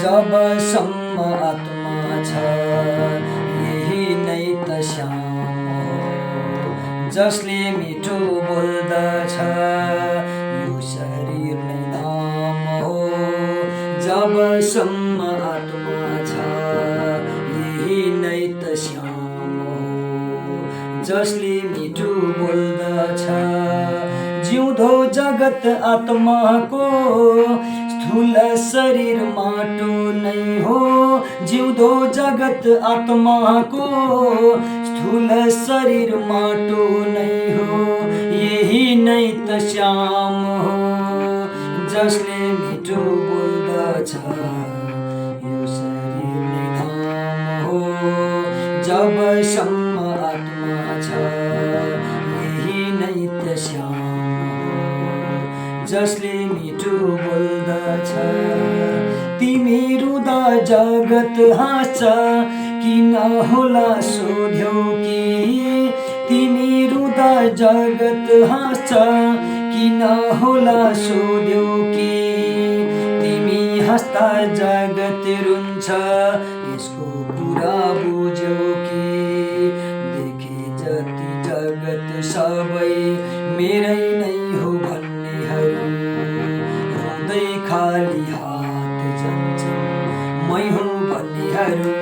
जबसम्म आत्मा छ यही नै त श्याम हो। जसले मिठो बोल्दछ यो शरीर नै धाम हो। जबसम्म आत्मा छ यही नै त श्याम हो। जसले मिठो बोल्दछ जिउँदो जगत आत्माको स्थूल शरीर माटो नै हो। जिउँदो जगत आत्माको स्थूल शरीर माटो नै हो। यही नै त श्याम हो। जसले मिठो बोल्दछ यो शरीर नै धाम हो। जबसम्म आत्मा छ यही नै त श्याम हो। जसले मिठो बोल्दछ तिमी रुँदा जगत हाँस्छ किन होला सोध्यौ कि। तिमी रुँदा जगत हाँस्छ किन होला सोध्यौ कि। तिमी हाँस्दा जगत रुन्छ यसको कुरा बुझ्यौ कि। देखे जति जगत सबै मेरै नै हो भन्नेहरू रुँदै खाली हात जान्छन् मै हुँ भन्नेहरू।